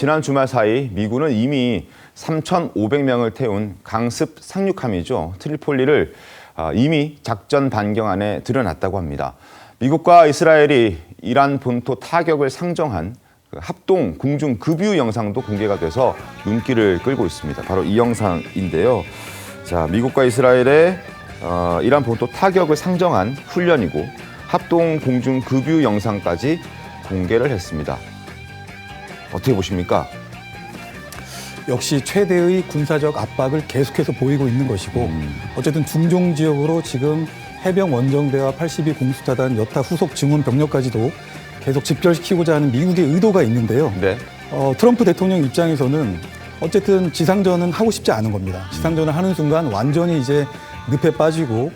지난 주말 사이 미군은 이미 3,500명을 태운 강습 상륙함이죠. 트리폴리를 이미 작전 반경 안에 들여놨다고 합니다. 미국과 이스라엘이 이란 본토 타격을 상정한 합동 공중 급유 영상도 공개가 돼서 눈길을 끌고 있습니다. 바로 이 영상인데요. 자, 미국과 이스라엘의 이란 본토 타격을 상정한 훈련이고 합동 공중 급유 영상까지 공개를 했습니다. 어떻게 보십니까? 역시 최대의 군사적 압박을 계속해서 보이고 있는 것이고 어쨌든 중동 지역으로 지금 해병 원정대와 82 공수사단 여타 후속 증원 병력까지도 계속 집결시키고자 하는 미국의 의도가 있는데요. 네. 트럼프 대통령 입장에서는 어쨌든 지상전은 하고 싶지 않은 겁니다. 지상전을 하는 순간 완전히 이제 늪에 빠지고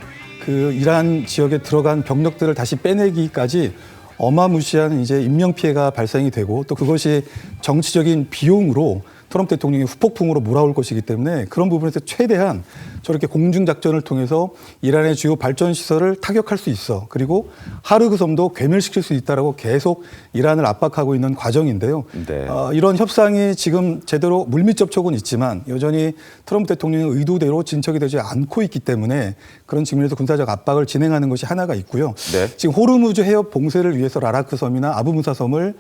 그 이란 지역에 들어간 병력들을 다시 빼내기까지 어마무시한 이제 인명 피해가 발생이 되고 또 그것이 정치적인 비용으로 트럼프 대통령이 후폭풍으로 몰아올 것이기 때문에 그런 부분에서 최대한 저렇게 공중작전을 통해서 이란의 주요 발전 시설을 타격할 수 있어. 그리고 하르그 섬도 괴멸시킬 수 있다라고 계속 이란을 압박하고 있는 과정인데요. 네. 이런 협상이 지금 제대로 물밑 접촉은 있지만 여전히 트럼프 대통령의 의도대로 진척이 되지 않고 있기 때문에 그런 측면에서 군사적 압박을 진행하는 것이 하나가 있고요. 네. 지금 호르무즈 해협 봉쇄를 위해서 라라크 섬이나 아부무사 섬을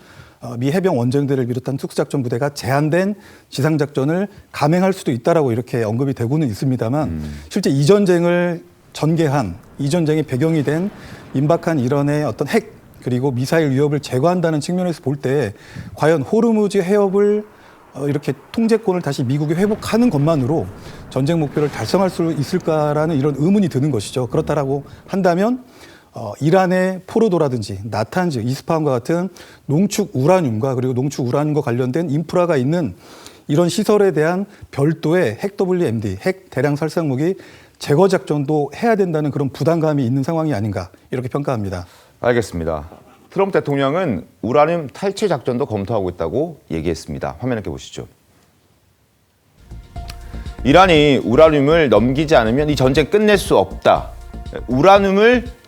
미 해병 원정대를 비롯한 특수작전 부대가 제한된 지상작전을 감행할 수도 있다라고 이렇게 언급이 되고는 있습니다만 실제 이 전쟁을 전개한 이 전쟁의 배경이 된 임박한 이란의 어떤 핵 그리고 미사일 위협을 제거한다는 측면에서 볼 때 과연 호르무즈 해협을 이렇게 통제권을 다시 미국이 회복하는 것만으로 전쟁 목표를 달성할 수 있을까라는 이런 의문이 드는 것이죠. 그렇다라고 한다면 이란의 포로도라든지 나탄즈, 이스파한과 같은 농축 우라늄과 그리고 농축 우라늄과 관련된 인프라가 있는 이런 시설에 대한 별도의 핵 WMD, 핵 대량 살상무기 제거 작전도 해야 된다는 그런 부담감이 있는 상황이 아닌가 이렇게 평가합니다. 알겠습니다. 트럼프 대통령은 우라늄 탈취 작전도 검토하고 있다고 얘기했습니다. 화면 함께 보시죠. 이란이 우라늄을 넘기지 않으면 이 전쟁 끝낼 수 없다. 우라늄을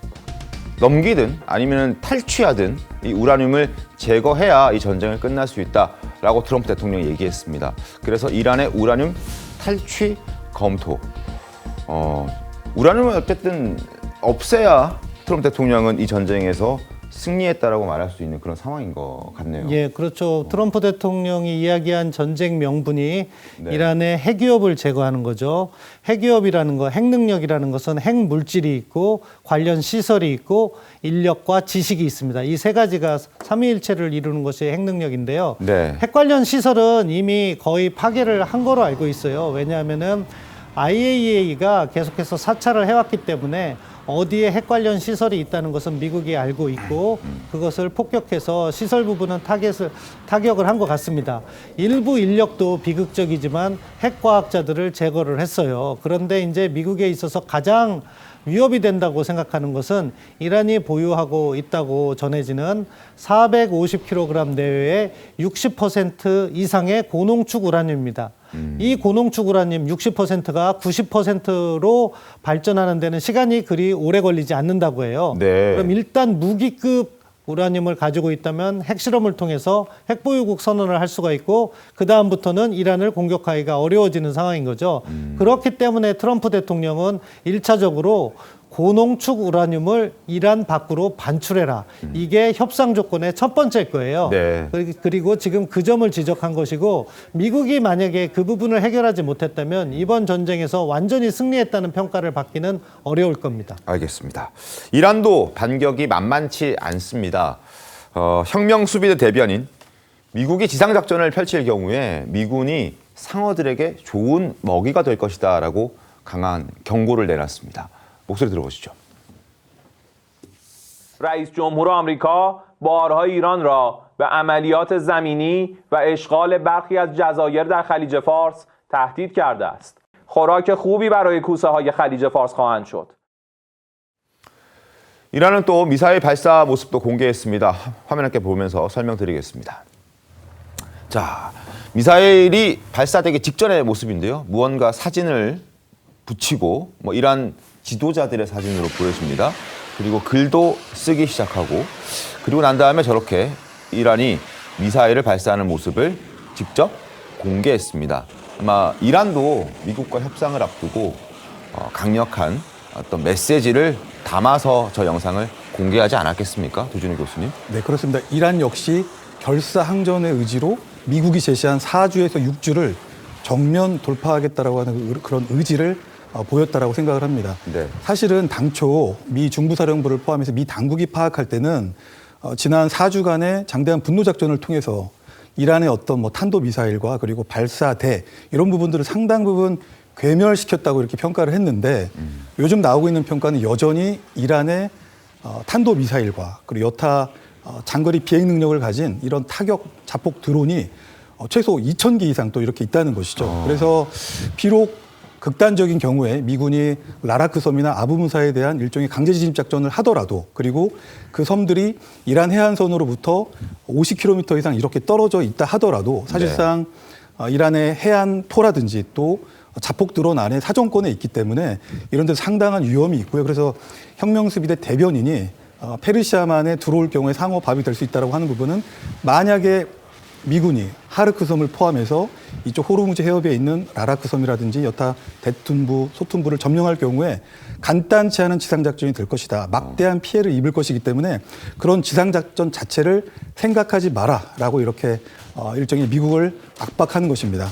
넘기든 아니면 탈취하든 이 우라늄을 제거해야 이 전쟁을 끝날 수 있다라고 트럼프 대통령이 얘기했습니다. 그래서 이란의 우라늄 탈취 검토. 우라늄을 어쨌든 없애야 트럼프 대통령은 이 전쟁에서 승리했다라고 말할 수 있는 그런 상황인 것 같네요. 예, 그렇죠. 트럼프 대통령이 이야기한 전쟁 명분이 네. 이란의 핵위협을 제거하는 거죠. 핵위협이라는 거, 핵능력이라는 것은 핵물질이 있고 관련 시설이 있고 인력과 지식이 있습니다. 이 세 가지가 삼위일체를 이루는 것이 핵능력인데요. 네. 핵 관련 시설은 이미 거의 파괴를 한 거로 알고 있어요. 왜냐하면은 IAEA가 계속해서 사찰을 해왔기 때문에 어디에 핵 관련 시설이 있다는 것은 미국이 알고 있고 그것을 폭격해서 시설 부분은 타격을 한 것 같습니다. 일부 인력도 비극적이지만 핵과학자들을 제거를 했어요. 그런데 이제 미국에 있어서 가장 위협이 된다고 생각하는 것은 이란이 보유하고 있다고 전해지는 450kg 내외의 60% 이상의 고농축 우라늄입니다. 이 고농축 우라늄 60%가 90%로 발전하는 데는 시간이 그리 오래 걸리지 않는다고 해요. 네. 그럼 일단 무기급 우라늄을 가지고 있다면 핵실험을 통해서 핵보유국 선언을 할 수가 있고 그다음부터는 이란을 공격하기가 어려워지는 상황인 거죠. 그렇기 때문에 트럼프 대통령은 1차적으로 고농축 우라늄을 이란 밖으로 반출해라. 이게 협상 조건의 첫 번째일 거예요. 네. 그리고 지금 그 점을 지적한 것이고 미국이 만약에 그 부분을 해결하지 못했다면 이번 전쟁에서 완전히 승리했다는 평가를 받기는 어려울 겁니다. 알겠습니다. 이란도 반격이 만만치 않습니다. 혁명수비대 대변인 미국이 지상작전을 펼칠 경우에 미군이 상어들에게 좋은 먹이가 될 것이다라고 강한 경고를 내놨습니다. 목소리 들어보시죠. رئیس جمهور آمریکا بارها ایران را به عملیات زمینی و اشغال برخی از جزایر در خلیج فارس تهدید کرده است. خوراک خوبی برای کوسه‌های خلیج فارس خواهند شد. 이란은 또 미사일 발사 모습도 공개했습니다. 화면 함께 보면서 설명드리겠습니다. 자, 미사일이 발사되기 직전의 모습인데요. 무언가 사진을 붙이고 이란 지도자들의 사진으로 보여집니다. 그리고 글도 쓰기 시작하고 그리고 난 다음에 저렇게 이란이 미사일을 발사하는 모습을 직접 공개했습니다. 아마 이란도 미국과 협상을 앞두고 강력한 어떤 메시지를 담아서 저 영상을 공개하지 않았겠습니까? 도준우 교수님. 네, 그렇습니다. 이란 역시 결사항전의 의지로 미국이 제시한 4주에서 6주를 정면 돌파하겠다라고 하는 그런 의지를 보였다라고 생각을 합니다. 네. 사실은 당초 미 중부사령부를 포함해서 미 당국이 파악할 때는 지난 4주간의 장대한 분노작전을 통해서 이란의 어떤 뭐 탄도미사일과 그리고 발사대 이런 부분들을 상당 부분 괴멸시켰다고 이렇게 평가를 했는데 요즘 나오고 있는 평가는 여전히 이란의 탄도미사일과 그리고 여타 장거리 비행 능력을 가진 이런 타격 자폭 드론이 최소 2,000개 이상 또 이렇게 있다는 것이죠. 그래서 비록 극단적인 경우에 미군이 라라크 섬이나 아부무사에 대한 일종의 강제 진입 작전을 하더라도 그리고 그 섬들이 이란 해안선으로부터 50km 이상 이렇게 떨어져 있다 하더라도 사실상 이란의 해안토라든지 또 자폭 드론 안에 사정권에 있기 때문에 이런 데 상당한 위험이 있고요. 그래서 혁명수비대 대변인이 페르시아만에 들어올 경우에 상호 밥이 될 수 있다고 하는 부분은 만약에 미군이 하르크 섬을 포함해서 이쪽 호르무즈 해협에 있는 라라크 섬이라든지 여타 대툰부, 소툰부를 점령할 경우에 간단치 않은 지상작전이 될 것이다. 막대한 피해를 입을 것이기 때문에 그런 지상작전 자체를 생각하지 마라라고 이렇게 일종의 미국을 압박하는 것입니다.